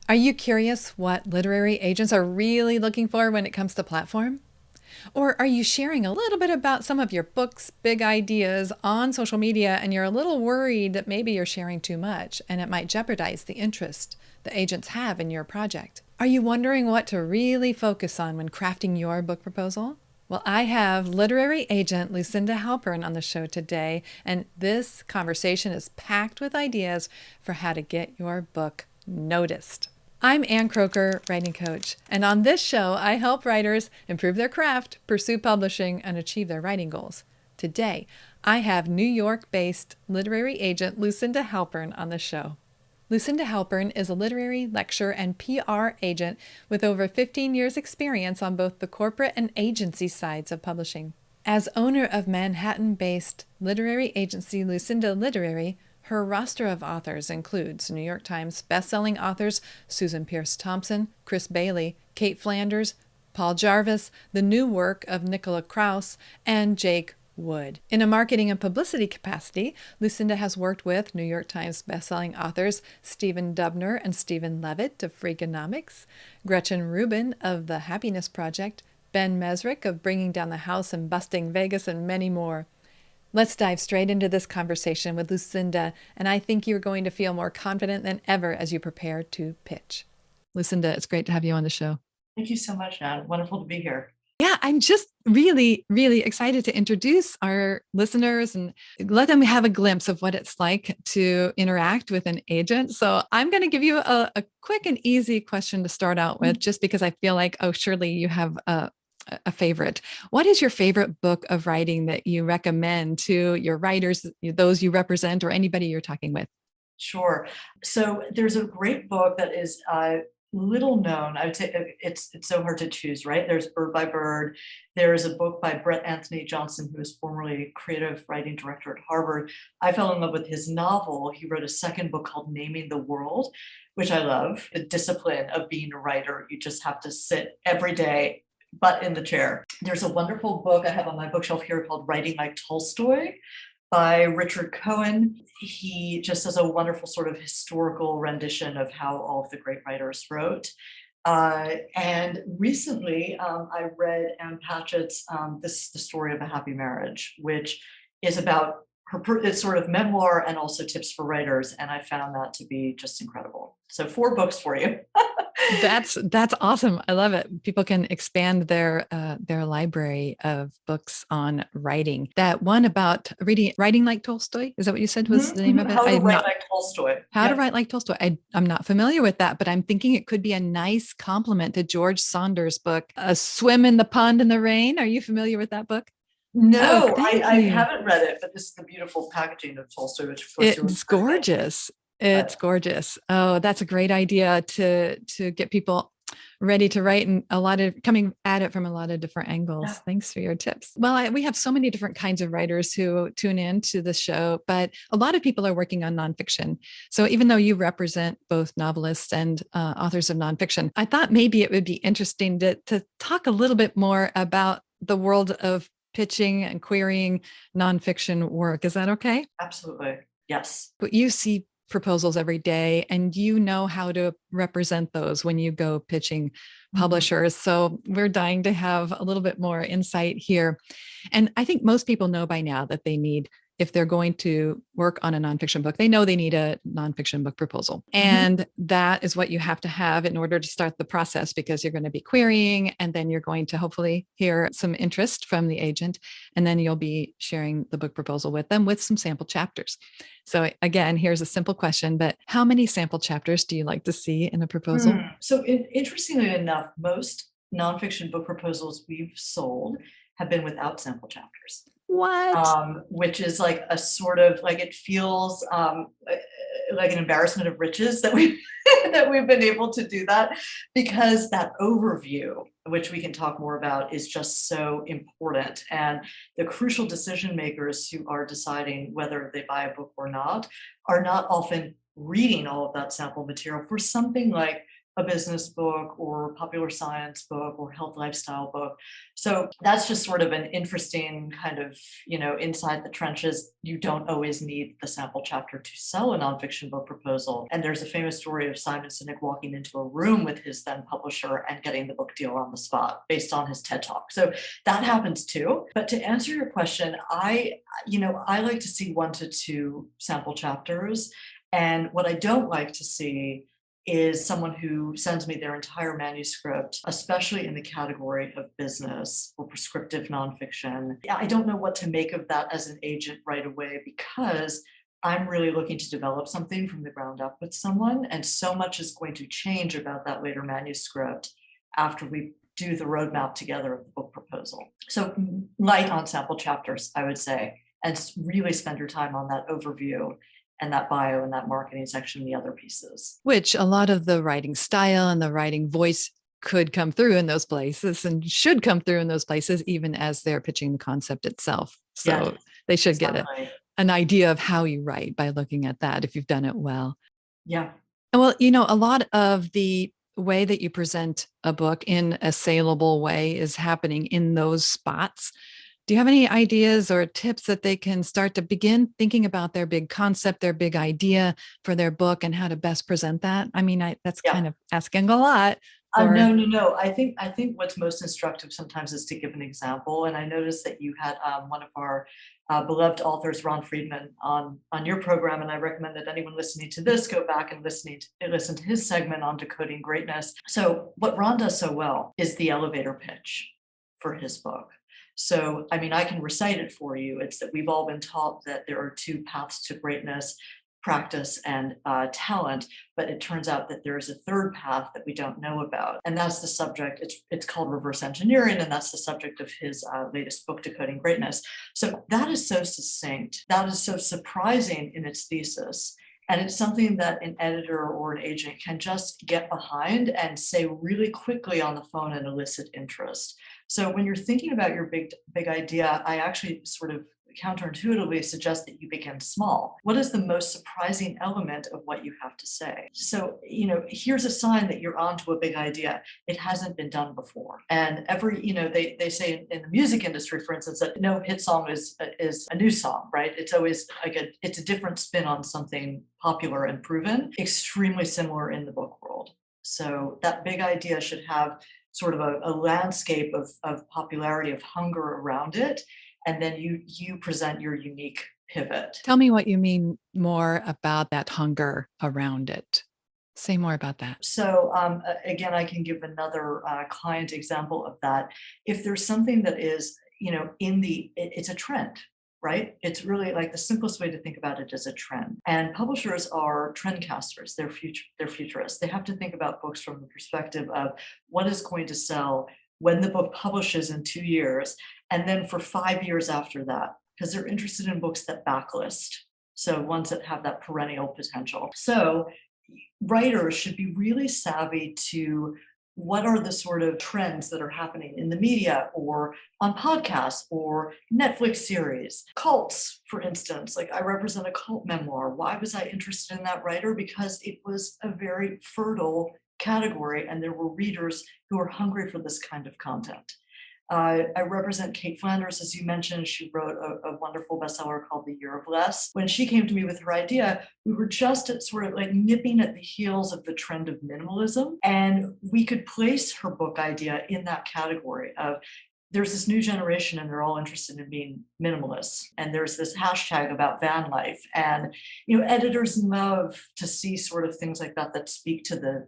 Are you curious what literary agents are really looking for when it comes to platform? Or are you sharing a little bit about some of your books, big ideas on social media, and you're a little worried that maybe you're sharing too much and it might jeopardize the interest the agents have in your project? Are you wondering what to really focus on when crafting your book proposal? Well, I have literary agent Lucinda Halpern on the show today, and this conversation is packed with ideas for how to get your book noticed. I'm Ann Kroeker, writing coach, and on this show, I help writers improve their craft, pursue publishing, and achieve their writing goals. Today, I have New York-based literary agent Lucinda Halpern on the show. Lucinda Halpern is a literary lecturer and PR agent with over 15 years' experience on both the corporate and agency sides of publishing. As owner of Manhattan-based literary agency Lucinda Literary, her roster of authors includes New York Times bestselling authors Susan Pierce Thompson, Chris Bailey, Kate Flanders, Paul Jarvis, the new work of Nicola Krauss, and Jake Wood. In a marketing and publicity capacity, Lucinda has worked with New York Times bestselling authors Stephen Dubner and Stephen Levitt of Freakonomics, Gretchen Rubin of The Happiness Project, Ben Mesrick of Bringing Down the House and Busting Vegas, and many more. Let's dive straight into this conversation with Lucinda, and I think you're going to feel more confident than ever as you prepare to pitch. Lucinda, it's great to have you on the show. Thank you so much, Ann. Wonderful to be here. Yeah, I'm just really, really excited to introduce our listeners and let them have a glimpse of what it's like to interact with an agent. So I'm going to give you a quick and easy question to start out with, just because I feel like, oh, surely you have a favorite. What is your favorite book of writing that you recommend to your writers, those you represent, or anybody you're talking with? Sure. So there's a great book that is little known. I would say it's so hard to choose, right? There's Bird by Bird. There is a book by Brett Anthony Johnson, who was formerly creative writing director at Harvard. I fell in love with his novel. He wrote a second book called Naming the World, which I love. The discipline of being a writer. You just have to sit every day, butt in the chair. There's a wonderful book I have on my bookshelf here called Writing Like Tolstoy by Richard Cohen. He just does a wonderful sort of historical rendition of how all of the great writers wrote. And recently, I read Anne Patchett's The Story of a Happy Marriage, which is about it's sort of memoir and also tips for writers. And I found that to be just incredible. So 4 books for you. That's awesome. I love it. People can expand their library of books on writing. That one about writing like Tolstoy, is that what you said was the name of it? How to Write Like Tolstoy. How to Write Like Tolstoy. I'm not familiar with that, but I'm thinking it could be a nice complement to George Saunders' book, A Swim in the Pond in the Rain. Are you familiar with that book? No, Oh, thank I you. haven't read it, but this is the beautiful packaging of Tolstoy, which of course It's gorgeous. It's gorgeous. Oh, that's a great idea to get people ready to write, and a lot of coming at it from a lot of different angles. Yeah. Thanks for your tips. Well, we have so many different kinds of writers who tune in to the show, but a lot of people are working on nonfiction. So even though you represent both novelists and authors of nonfiction, I thought maybe it would be interesting to talk a little bit more about the world of pitching and querying nonfiction work. Is that okay? Absolutely. Yes. But you see proposals every day, and you know how to represent those when you go pitching publishers. So we're dying to have a little bit more insight here. And I think most people know by now that they need, if they're going to work on a nonfiction book, they know they need a nonfiction book proposal. And that is what you have to have in order to start the process, because you're going to be querying, and then you're going to hopefully hear some interest from the agent. And then you'll be sharing the book proposal with them with some sample chapters. So again, here's a simple question, but how many sample chapters do you like to see in a proposal? So interestingly enough, most nonfiction book proposals we've sold have been without sample chapters. What? Which is like a sort of like, it feels like an embarrassment of riches that we that we've been able to do that, because that overview, which we can talk more about, is just so important. And the crucial decision makers who are deciding whether they buy a book or not are not often reading all of that sample material for something like a business book or popular science book or health lifestyle book. So that's just sort of an interesting kind of, inside the trenches. You don't always need the sample chapter to sell a nonfiction book proposal. And there's a famous story of Simon Sinek walking into a room with his then publisher and getting the book deal on the spot based on his TED Talk. So that happens too. But to answer your question, I like to see 1 to 2 sample chapters. And what I don't like to see is someone who sends me their entire manuscript, especially in the category of business or prescriptive nonfiction. I don't know what to make of that as an agent right away, because I'm really looking to develop something from the ground up with someone. And so much is going to change about that later manuscript after we do the roadmap together of the book proposal. So light on sample chapters, I would say, and really spend your time on that overview and that bio and that marketing section, the other pieces. Which a lot of the writing style and the writing voice could come through in those places and should come through in those places, even as they're pitching the concept itself. So Yeah, they should get exactly. an idea of how you write by looking at that if you've done it well. Yeah. Well, a lot of the way that you present a book in a saleable way is happening in those spots. Do you have any ideas or tips that they can start to begin thinking about their big concept, their big idea for their book, and how to best present that? I mean, that's Yeah. kind of asking a lot. No. I think what's most instructive sometimes is to give an example. And I noticed that you had one of our beloved authors, Ron Friedman, on your program, and I recommend that anyone listening to this go back and listen to his segment on decoding greatness. So what Ron does so well is the elevator pitch for his book. So, I mean, I can recite it for you. It's that we've all been taught that there are 2 paths to greatness: practice and talent, but it turns out that there is a 3rd path that we don't know about, and that's the subject. It's called reverse engineering, and that's the subject of his latest book, Decoding Greatness. So that is so succinct. That is so surprising in its thesis. And it's something that an editor or an agent can just get behind and say really quickly on the phone and elicit interest. So when you're thinking about your big idea, I actually sort of counterintuitively suggest that you begin small. What is the most surprising element of what you have to say? So, here's a sign that you're onto a big idea. It hasn't been done before. And they say in the music industry, for instance, that no hit song is a new song, right? It's always it's a different spin on something popular and proven. Extremely similar in the book world. So that big idea should have sort of a landscape of popularity, of hunger around it. And then you present your unique pivot. Tell me what you mean more about that hunger around it. Say more about that. So again, I can give another client example of that. If there's something that is, it's a trend, right? It's really like the simplest way to think about it is a trend. And publishers are trend casters. They're futurists. They have to think about books from the perspective of what is going to sell when the book publishes in 2 years, and then for 5 years after that, because they're interested in books that backlist. So ones that have that perennial potential. So writers should be really savvy to what are the sort of trends that are happening in the media or on podcasts or Netflix series. Cults, for instance, like I represent a cult memoir. Why was I interested in that writer? Because it was a very fertile category and there were readers who were hungry for this kind of content. I represent Kate Flanders, as you mentioned. She wrote a wonderful bestseller called The Year of Less. When she came to me with her idea, we were just at sort of like nipping at the heels of the trend of minimalism. And we could place her book idea in that category of there's this new generation and they're all interested in being minimalists. And there's this hashtag about van life. And, editors love to see sort of things like that speak to the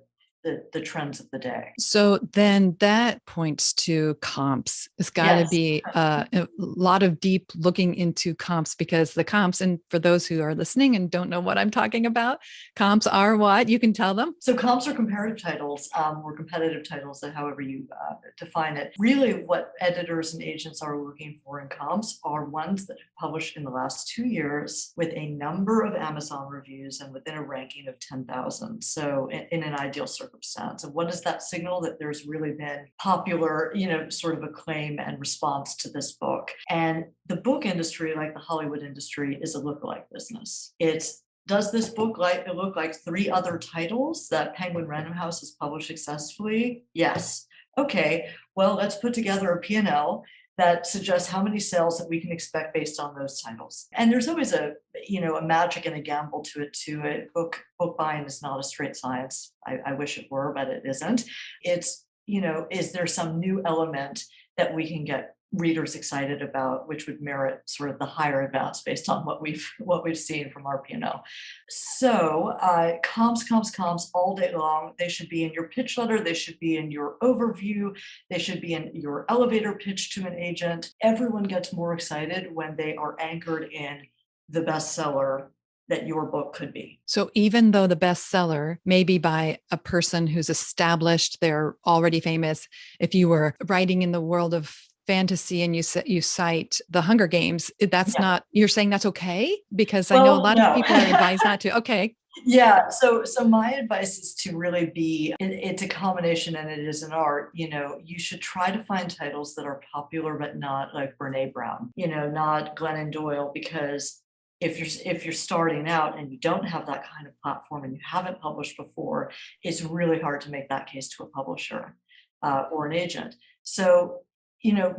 trends of the day. So then that points to comps. It's got to be a lot of deep looking into comps, because the comps, and for those who are listening and don't know what I'm talking about, comps are what? You can tell them. So comps are comparative titles or competitive titles, however you define it. Really what editors and agents are looking for in comps are ones that have published in the last 2 years with a number of Amazon reviews and within a ranking of 10,000. So in an ideal circumstance. And what does that signal? That there's really been popular, sort of acclaim and response to this book. And the book industry, like the Hollywood industry, is a lookalike business. It's does this book look like 3 other titles that Penguin Random House has published successfully? Yes. Okay, well, let's put together a P&L that suggests how many sales that we can expect based on those titles. And there's always a magic and a gamble to it too. Book buying is not a straight science. I wish it were, but it isn't. It's, is there some new element that we can get readers excited about, which would merit sort of the higher advance based on what we've seen from our P&L. So comps all day long. They should be in your pitch letter. They should be in your overview. They should be in your elevator pitch to an agent. Everyone gets more excited when they are anchored in the bestseller that your book could be. So even though the bestseller may be by a person who's established, they're already famous, if you were writing in the world of fantasy and you cite the Hunger Games, that's not, you're saying that's okay? Because I know a lot of people are advised not to. Okay. Yeah. So my advice is to really be, it's a combination and it is an art. You should try to find titles that are popular, but not like Brene Brown, not Glennon Doyle, because if you're starting out and you don't have that kind of platform and you haven't published before, it's really hard to make that case to a publisher or an agent. So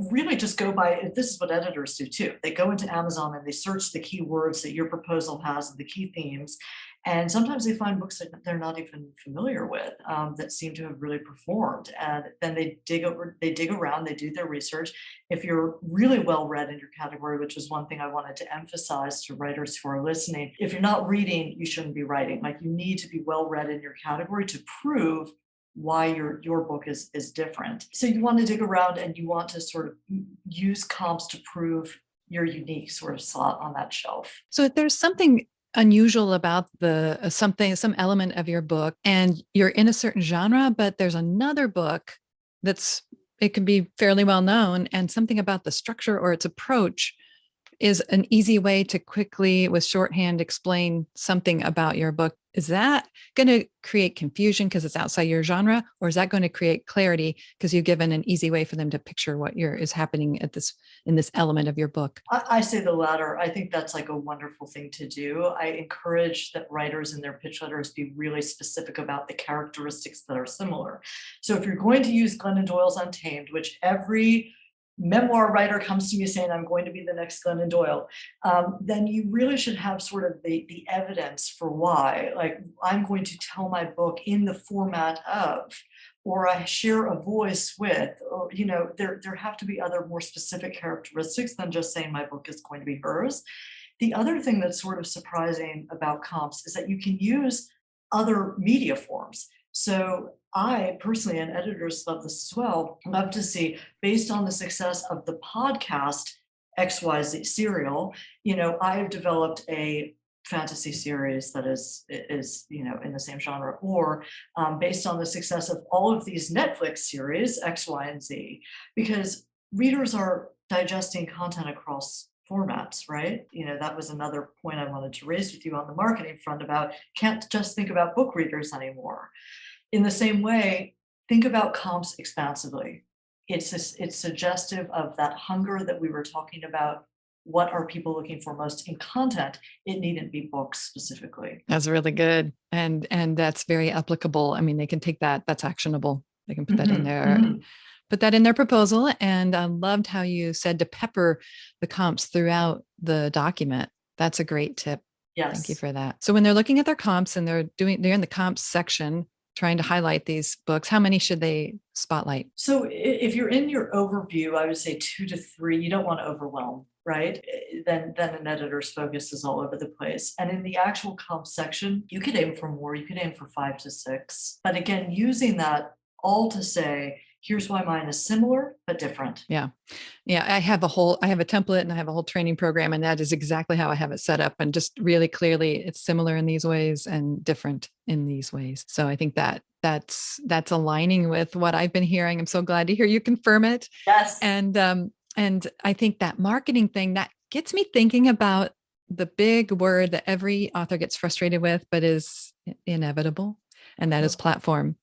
really just go by, this is what editors do too. They go into Amazon and they search the keywords that your proposal has and the key themes. And sometimes they find books that they're not even familiar with that seem to have really performed. And then they dig around, they do their research. If you're really well read in your category, which is one thing I wanted to emphasize to writers who are listening, if you're not reading, you shouldn't be writing. Like, you need to be well read in your category to prove why your book is different. So you want to dig around and you want to sort of use comps to prove your unique sort of slot on that shelf. So if there's something unusual about some element of your book and you're in a certain genre, but there's another book it can be fairly well known, and something about the structure or its approach is an easy way to quickly, with shorthand, explain something about your book. Is that going to create confusion because it's outside your genre, or is that going to create clarity because you've given an easy way for them to picture what is happening in this element of your book? I say the latter. I think that's like a wonderful thing to do. I encourage that writers in their pitch letters be really specific about the characteristics that are similar. So if you're going to use Glennon Doyle's Untamed, which every memoir writer comes to me saying, I'm going to be the next Glennon Doyle, then you really should have sort of the evidence for why. Like, I'm going to tell my book in the format of, or I share a voice with, or, there have to be other more specific characteristics than just saying my book is going to be hers. The other thing that's sort of surprising about comps is that you can use other media forms. So I personally, and editors love this as well, love to see, based on the success of the podcast XYZ serial, I've developed a fantasy series that is in the same genre, or based on the success of all of these Netflix series X, Y, and Z, because readers are digesting content across formats, right? That was another point I wanted to raise with you on the marketing front about can't just think about book readers anymore. In the same way, think about comps expansively. It's suggestive of that hunger that we were talking about. What are people looking for most in content? It needn't be books specifically. That's really good. And that's very applicable. I mean, they can take that, that's actionable. They can put that in there, put that in their proposal. And I loved how you said to pepper the comps throughout the document. That's a great tip. Yes. Thank you for that. So when they're looking at their comps and they're in the comps section, trying to highlight these books, how many should they spotlight? So if you're in your overview, I would say 2 to 3. You don't want to overwhelm, right? Then an editor's focus is all over the place. And in the actual comp section, you could aim for more. You could aim for 5 to 6. But again, using that all to say, here's why mine is similar but different. Yeah. I have a template and I have a whole training program, and that is exactly how I have it set up. And just really clearly, it's similar in these ways and different in these ways. So I think that's aligning with what I've been hearing. I'm so glad to hear you confirm it. Yes. And I think that marketing thing, that gets me thinking about the big word that every author gets frustrated with, but is inevitable. And that is platform.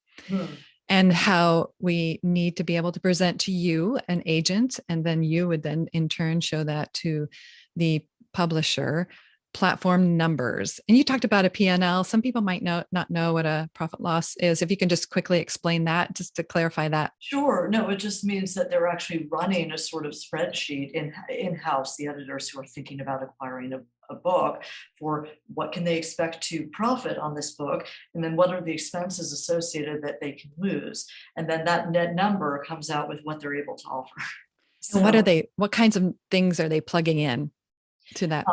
And how we need to be able to present to you, an agent, and then you would then in turn show that to the publisher, platform numbers. And you talked about a P&L. Some people might not know what a profit loss is. If you can just quickly explain that, just to clarify that. Sure. No, it just means that they're actually running a sort of spreadsheet in-house, the editors who are thinking about acquiring a book, for what can they expect to profit on this book, and then what are the expenses associated that they can lose. And then that net number comes out with what they're able to offer. And So what kinds of things are they plugging in to that?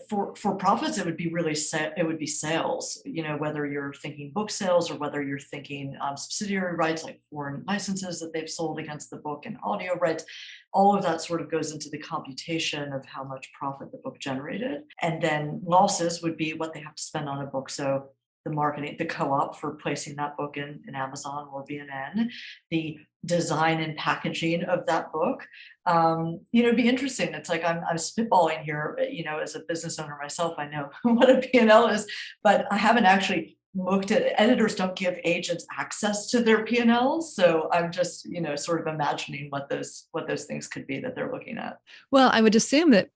for profits, it would be really it would be sales. Whether you're thinking book sales or whether you're thinking subsidiary rights like foreign licenses that they've sold against the book and audio rights. All of that sort of goes into the computation of how much profit the book generated. And then losses would be what they have to spend on a book. So the marketing, the co-op for placing that book in Amazon or B&N, the design and packaging of that book. It'd be interesting. It's like I'm spitballing here, as a business owner myself, I know what a P&L is, but I haven't actually looked at editors don't give agents access to their P&Ls. So I'm just, sort of imagining what those things could be that they're looking at. Well, I would assume that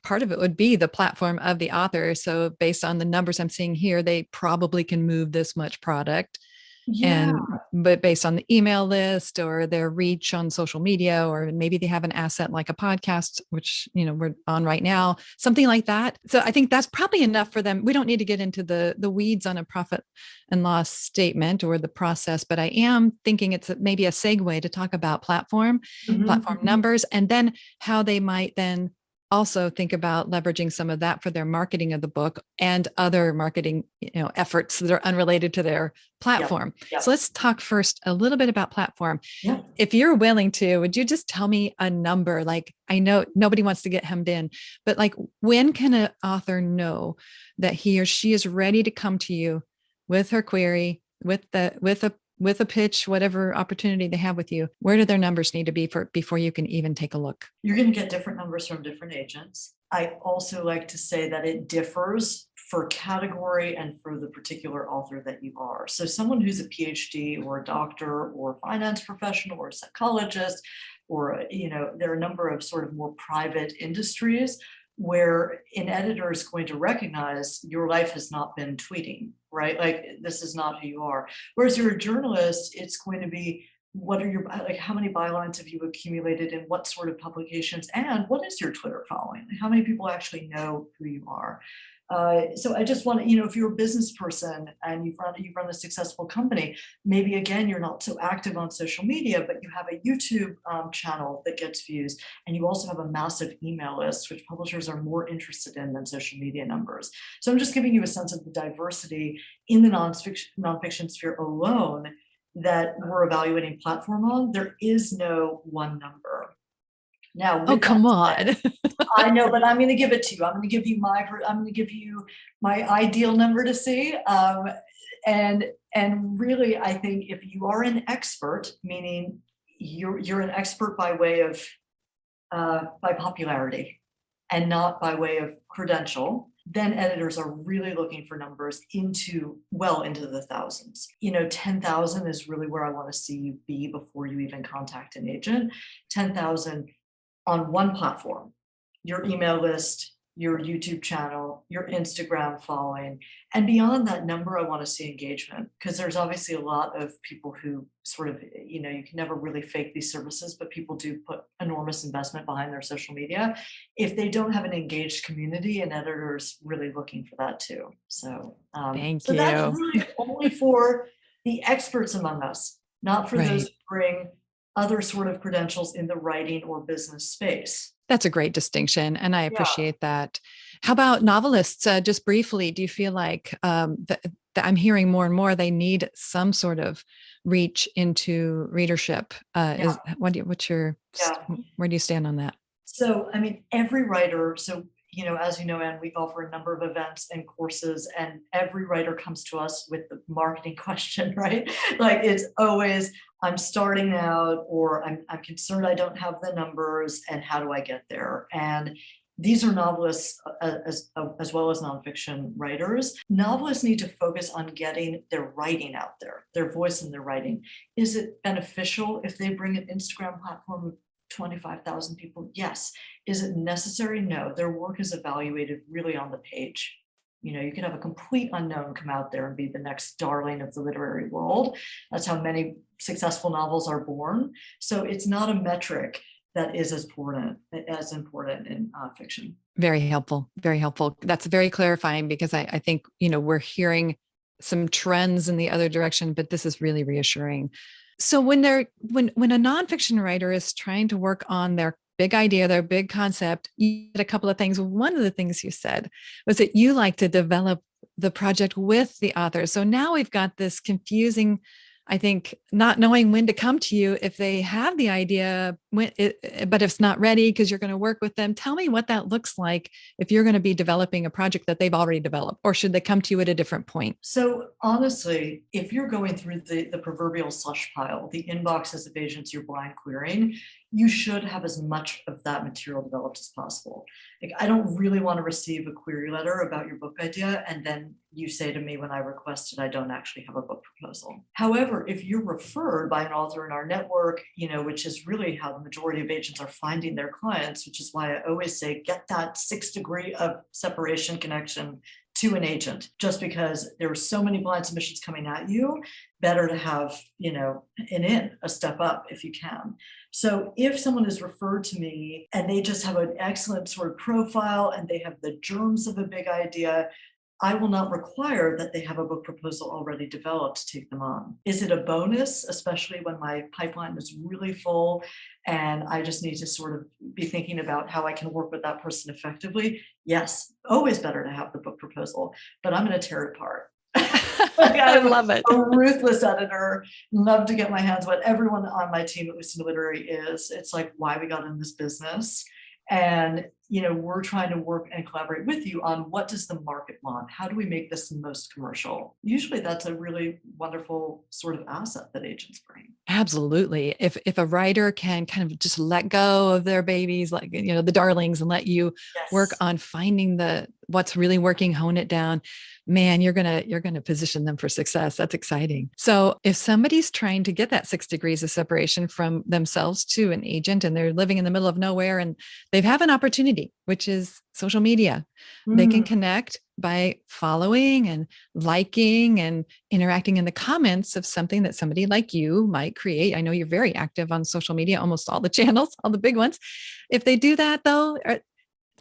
part of it would be the platform of the author. So based on the numbers I'm seeing here, they probably can move this much product. Yeah. But based on the email list or their reach on social media, or maybe they have an asset like a podcast, which, we're on right now, something like that. So I think that's probably enough for them. We don't need to get into the weeds on a profit and loss statement or the process, but I am thinking it's maybe a segue to talk about platform Mhm. numbers, and then how they might then also think about leveraging some of that for their marketing of the book and other marketing efforts that are unrelated to their Yep. platform. So Yep. let's talk first a little bit about platform. Yep. If you're willing to, would you just tell me a number? Like, I know nobody wants to get hemmed in, but like, when can an author know that he or she is ready to come to you with her query, with a pitch, whatever opportunity they have with you? Where do their numbers need to be before you can even take a look? You're going to get different numbers from different agents. I also like to say that it differs for category and for the particular author that you are. So someone who's a PhD or a doctor or a finance professional or a psychologist, or, there are a number of sort of more private industries where an editor is going to recognize your life has not been tweeting, right? Like, this is not who you are. Whereas you're a journalist, it's going to be, what are your, like, how many bylines have you accumulated in what sort of publications, and what is your Twitter following? How many people actually know who you are? So I just want to, if you're a business person and you've run a successful company, maybe again you're not so active on social media, but you have a YouTube channel that gets views, and you also have a massive email list, which publishers are more interested in than social media numbers. So I'm just giving you a sense of the diversity in the nonfiction sphere alone that we're evaluating platform on. There is no one number. Now, Oh, with that come said, on. I know, but I'm going to give it to you. I'm going to give you my ideal number to see. And really, I think if you are an expert, meaning you're an expert by way of by popularity and not by way of credential, then editors are really looking for numbers well into the thousands. 10,000 is really where I want to see you be before you even contact an agent. 10,000 on one platform, your email list, your YouTube channel, your Instagram following. And beyond that number, I want to see engagement, because there's obviously a lot of people who sort of, you can never really fake these services, but people do put enormous investment behind their social media. If they don't have an engaged community, an editor's really looking for that too. So, Thank so that's you. really only for the experts among us, not for those Right. who bring other sort of credentials in the writing or business space. That's a great distinction, and I Yeah. appreciate that. How about novelists? Just briefly, do you feel like that I'm hearing more and more they need some sort of reach into readership? Yeah. Yeah. Where do you stand on that? So, I mean, every writer, as you know, Anne, we offer a number of events and courses, and every writer comes to us with the marketing question, right? Like, it's always, I'm starting out, or I'm concerned I don't have the numbers, and how do I get there? And these are novelists as well as nonfiction writers. Novelists need to focus on getting their writing out there, their voice in their writing. Is it beneficial if they bring an Instagram platform 25,000 people? Yes. Is it necessary? No. Their work is evaluated really on the page. You could have a complete unknown come out there and be the next darling of the literary world. That's how many successful novels are born. So it's not a metric that is as important in fiction. Very helpful. Very helpful. That's very clarifying because I think, we're hearing some trends in the other direction, but this is really reassuring. So when a nonfiction writer is trying to work on their big idea, their big concept, you did a couple of things. One of the things you said was that you like to develop the project with the author. So now we've got this confusing, I think, not knowing when to come to you if they have the idea, but if it's not ready because you're going to work with them. Tell me what that looks like if you're going to be developing a project that they've already developed, or should they come to you at a different point? So honestly, if you're going through the proverbial slush pile, the inboxes of agents you're blind querying, you should have as much of that material developed as possible. Like, I don't really want to receive a query letter about your book idea, and then you say to me when I request it, I don't actually have a book proposal. However, if you're referred by an author in our network, which is really how the majority of agents are finding their clients, which is why I always say, get that 6 degree of separation connection to an agent, just because there are so many blind submissions coming at you. Better to have, a step up if you can. So if someone is referred to me and they just have an excellent sort of profile and they have the germs of a big idea, I will not require that they have a book proposal already developed to take them on. Is it a bonus, especially when my pipeline is really full and I just need to sort of be thinking about how I can work with that person effectively? Yes, always better to have the book proposal, but I'm going to tear it apart. I love it. A ruthless editor, love to get my hands wet. Everyone on my team at Lucinda Literary is. It's like why we got in this business. And, we're trying to work and collaborate with you on what does the market want? How do we make this the most commercial? Usually that's a really wonderful sort of asset that agents bring. Absolutely. If a writer can kind of just let go of their babies, like, the darlings, and let you work Yes. on finding what's really working, hone it down, man, you're going to position them for success. That's exciting. So if somebody's trying to get that 6 degrees of separation from themselves to an agent, and they're living in the middle of nowhere and they have an opportunity, which is social media, they can connect by following and liking and interacting in the comments of something that somebody like you might create. I know you're very active on social media, almost all the channels, all the big ones. If they do that though,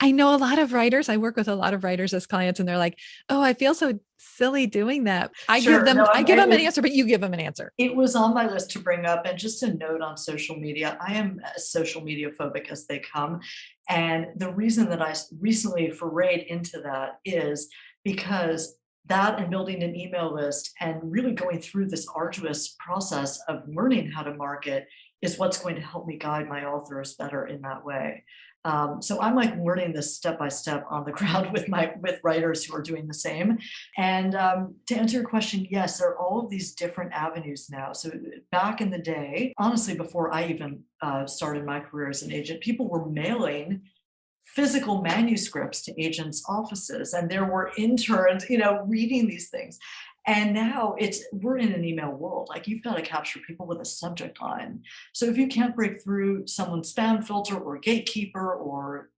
I know a lot of writers, I work with a lot of writers as clients, and they're like, oh, I feel so silly doing that. I Sure. give them, No, I give them an answer, but you give them an answer. It was on my list to bring up. And just a note on social media, I am as social media phobic as they come. And the reason that I recently forayed into that is because that and building an email list and really going through this arduous process of learning how to market is what's going to help me guide my authors better in that way. So I'm like learning this step by step on the ground with writers who are doing the same. And to answer your question, yes, there are all of these different avenues now. So back in the day, honestly, before I even started my career as an agent, people were mailing physical manuscripts to agents' offices, and there were interns, reading these things. And now we're in an email world. Like, you've got to capture people with a subject line. So if you can't break through someone's spam filter or gatekeeper or,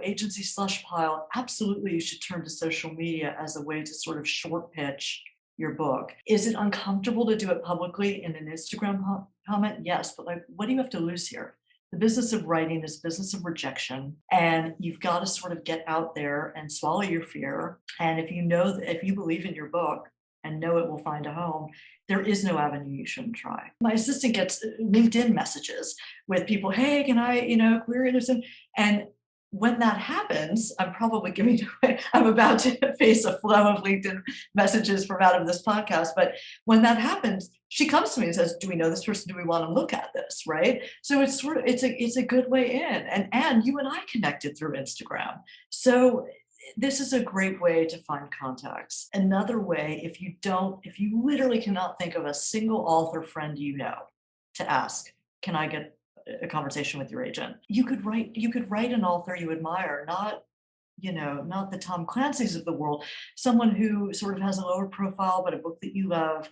agency slush pile, absolutely you should turn to social media as a way to sort of short pitch your book. Is it uncomfortable to do it publicly in an Instagram comment? Yes, but like, what do you have to lose here? The business of writing is business of rejection, and you've got to sort of get out there and swallow your fear. And if you believe in your book and know it will find a home, there is no avenue you shouldn't try. My assistant gets LinkedIn messages with people, hey, can I, query this? And when that happens, I'm about to face a flow of LinkedIn messages from out of this podcast. But when that happens, she comes to me and says, do we know this person? Do we want to look at this? Right. So it's a good way in. And you and I connected through Instagram. So this is a great way to find contacts. Another way, if you literally cannot think of a single author friend to ask, can I get a conversation with your agent? You could write an author you admire, not the Tom Clancy's of the world, someone who sort of has a lower profile, but a book that you love.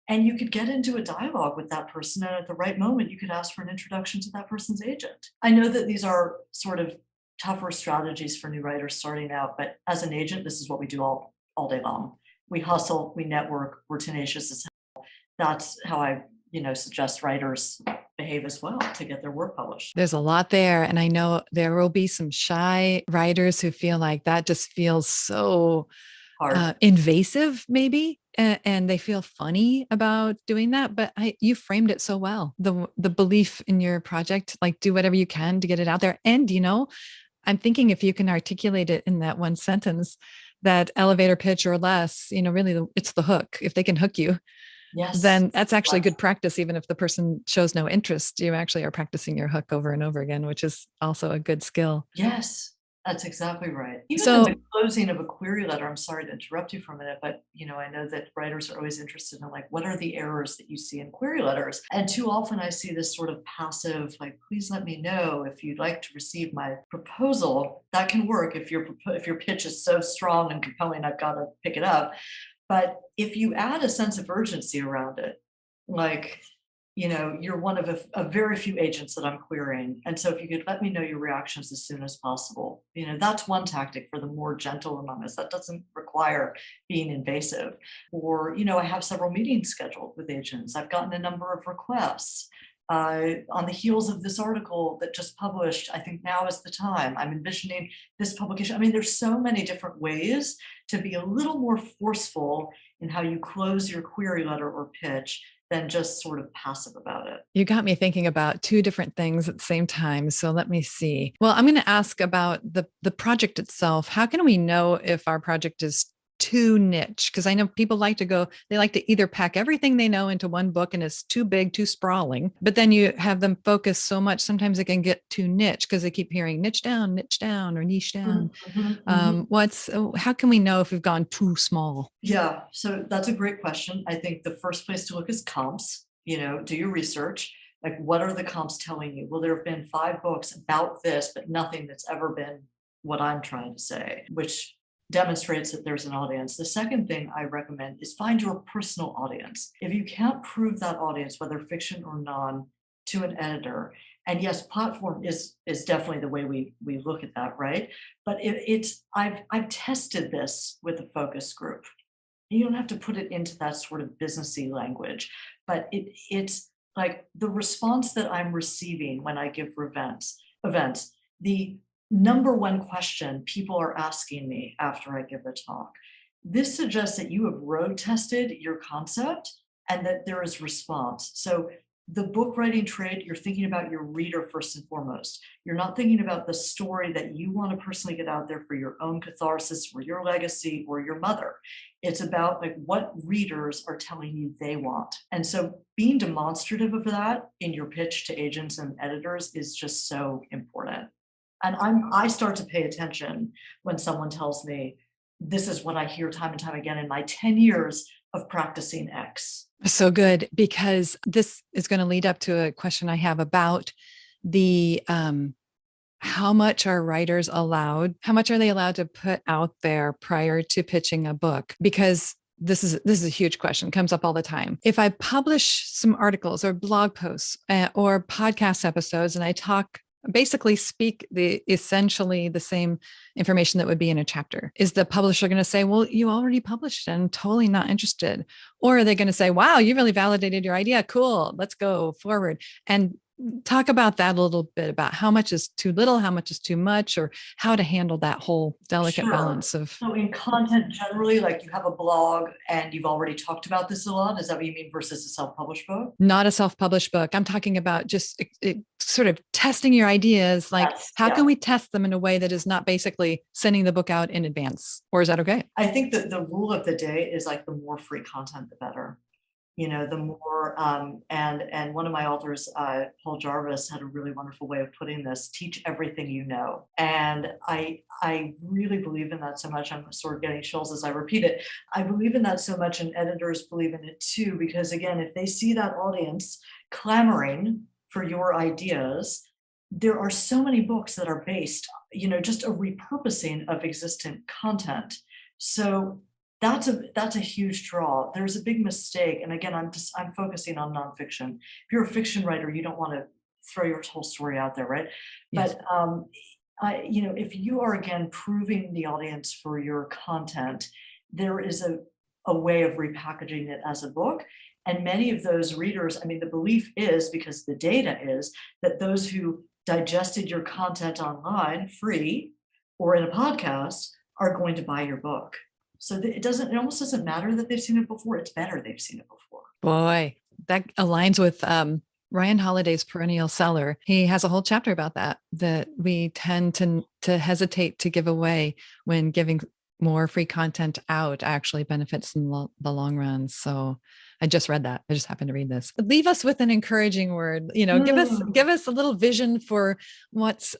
and you could get into a dialogue with that person, and at the right moment, you could ask for an introduction to that person's agent. I know that these are sort of tougher strategies for new writers starting out, but as an agent, this is what we do all day long. We hustle, we network, we're tenacious as hell. That's how I, suggest writers behave as well to get their work published. There's a lot there. And I know there will be some shy writers who feel like that just feels so Hard. invasive, maybe, and they feel funny about doing that. But you framed it so well. The belief in your project, like do whatever you can to get it out there. And I'm thinking if you can articulate it in that one sentence, that elevator pitch or less, really it's the hook. If they can hook you, Yes. then that's actually good practice. Even if the person shows no interest, you actually are practicing your hook over and over again, which is also a good skill. Yes, that's exactly right. Even in the So closing of a query letter, I'm sorry to interrupt you for a minute, but I know that writers are always interested in like, what are the errors that you see in query letters? And too often I see this sort of passive, like, please let me know if you'd like to receive my proposal. That can work if your pitch is so strong and compelling, I've got to pick it up. But if you add a sense of urgency around it, like, you're one of a very few agents that I'm querying. And so if you could let me know your reactions as soon as possible, that's one tactic for the more gentle among us. That doesn't require being invasive. Or, I have several meetings scheduled with agents. I've gotten a number of requests. On the heels of this article that just published, I think now is the time. I'm envisioning this publication. I mean, there's so many different ways to be a little more forceful in how you close your query letter or pitch than just sort of passive about it. you got me thinking about two different things at the same time. So let me see. Well, I'm going to ask about the project itself. How can we know if our project is too niche? Because I know people they like to either pack everything they know into one book and it's too big, too sprawling, but then you have them focus so much, sometimes it can get too niche because they keep hearing niche down, or niche down. Mhm, mhm. How can we know if we've gone too small? Yeah, so that's a great question. I think the first place to look is comps. Do your research. Like, what are the comps telling you? Well, there have been 5 books about this, but nothing that's ever been what I'm trying to say, which demonstrates that there's an audience. The second thing I recommend is find your personal audience. If you can't prove that audience, whether fiction or non, to an editor, and yes, platform is definitely the way we look at that, right? But I've tested this with a focus group. You don't have to put it into that sort of businessy language, but it's like the response that I'm receiving when I give events, the number one question people are asking me after I give a talk. This suggests that you have road tested your concept and that there is response. So the book writing trade, you're thinking about your reader first and foremost. You're not thinking about the story that you want to personally get out there for your own catharsis or your legacy or your mother. It's about like what readers are telling you they want. And so being demonstrative of that in your pitch to agents and editors is just so important. And I start to pay attention when someone tells me, this is what I hear time and time again in my 10 years of practicing X. So good, because this is going to lead up to a question I have about the how much are writers allowed? How much are they allowed to put out there prior to pitching a book? Because this is a huge question, comes up all the time. If I publish some articles or blog posts or podcast episodes and I basically speak essentially the same information that would be in a chapter, is the publisher going to say, well, you already published and I'm totally not interested? Or are they going to say, wow, you really validated your idea, cool, let's go forward? And talk about that a little bit, about how much is too little, how much is too much, or how to handle that whole delicate Sure. balance of. So in content generally, like you have a blog and you've already talked about this a lot, is that what you mean, versus a self-published book? Not a self-published book. I'm talking about just sort of testing your ideas. Like, how Yeah. can we test them in a way that is not basically sending the book out in advance? Or is that okay? I think that the rule of the day is like the more free content, the better. The more and one of my authors, Paul Jarvis, had a really wonderful way of putting this: teach everything you know. And I really believe in that so much. I'm sort of getting chills as I repeat it. I believe in that so much, and editors believe in it too, because again, if they see that audience clamoring for your ideas, there are so many books that are based, just a repurposing of existent content. So that's a huge draw. There's a big mistake, and again, I'm focusing on nonfiction. If you're a fiction writer, you don't want to throw your whole story out there, right? Yes. But if you are again proving the audience for your content, there is a way of repackaging it as a book. And many of those readers, I mean, the belief is, because the data is, that those who digested your content online free or in a podcast are going to buy your book. So it almost doesn't matter that they've seen it before. It's better they've seen it before. Boy, that aligns with Ryan Holiday's Perennial Seller. He has a whole chapter about that we tend to hesitate to give away when giving more free content out actually benefits in the long run. So I just read that. I just happened to read this. Leave us with an encouraging word. Give us a little vision for what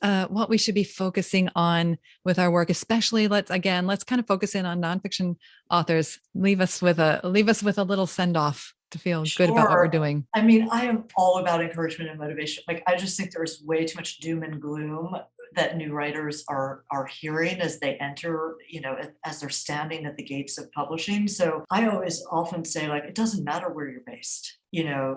we should be focusing on with our work, especially let's kind of focus in on nonfiction authors. Leave us with a little send off to feel good about what we're doing. I mean, I am all about encouragement and motivation. Like, I just think there's way too much doom and gloom that new writers are hearing as they enter, as they're standing at the gates of publishing. So I always often say, like, it doesn't matter where you're based.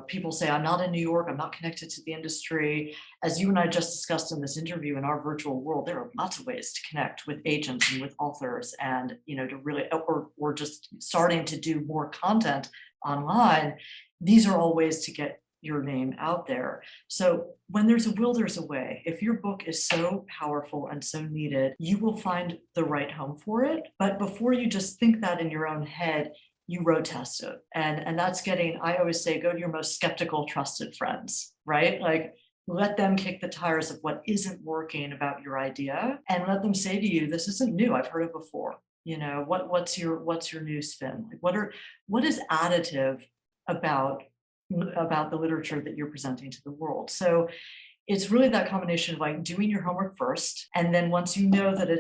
People say, I'm not in New York, I'm not connected to the industry. As you and I just discussed in this interview, in our virtual world, there are lots of ways to connect with agents and with authors, and to really, or just starting to do more content online. These are all ways to get your name out there. So when there's a will, there's a way. If your book is so powerful and so needed, you will find the right home for it. But before you just think that in your own head, you road test it. And that's I always say, go to your most skeptical, trusted friends, right? Like, let them kick the tires of what isn't working about your idea, and let them say to you, this isn't new, I've heard it before. What's your new spin? Like, what is additive about the literature that you're presenting to the world? So it's really that combination of, like, doing your homework first, and then once you know that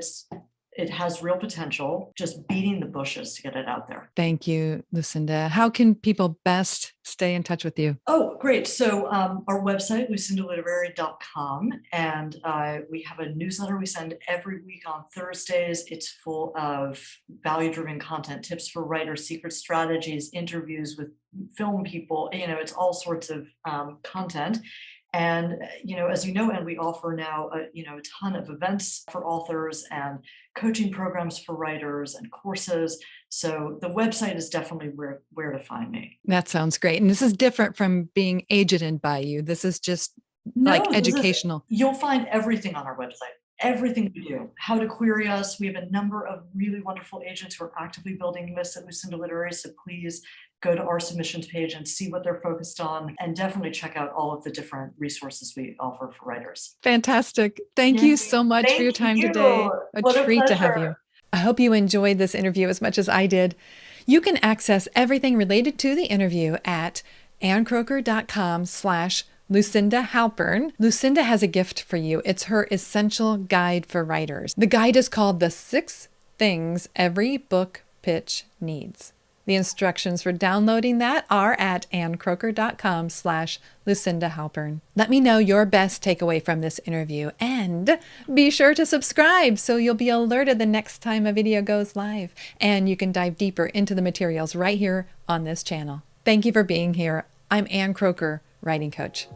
it has real potential, just beating the bushes to get it out there. Thank you, Lucinda. How can people best stay in touch with you? Oh, great. So our website, lucindaliterary.com, and we have a newsletter we send every week on Thursdays. It's full of value-driven content, tips for writers, secret strategies, interviews with film people. It's all sorts of content. And, as you know, and we offer now, a ton of events for authors and coaching programs for writers and courses. So the website is definitely where to find me. That sounds great. And this is different from being agented by you. This is just like educational. You'll find everything on our website. Everything we do, how to query us. We have a number of really wonderful agents who are actively building lists at Lucinda Literary. So please go to our submissions page and see what they're focused on, and definitely check out all of the different resources we offer for writers. Fantastic. Thank you so much for your time today. A treat to have you. I hope you enjoyed this interview as much as I did. You can access everything related to the interview at annkroeker.com/Lucinda Halpern. Lucinda has a gift for you. It's her essential guide for writers. The guide is called The 6 Things Every Book Pitch Needs. The instructions for downloading that are at annkroeker.com/Lucinda Halpern. Let me know your best takeaway from this interview, and be sure to subscribe so you'll be alerted the next time a video goes live, and you can dive deeper into the materials right here on this channel. Thank you for being here. I'm Ann Kroeker, writing coach.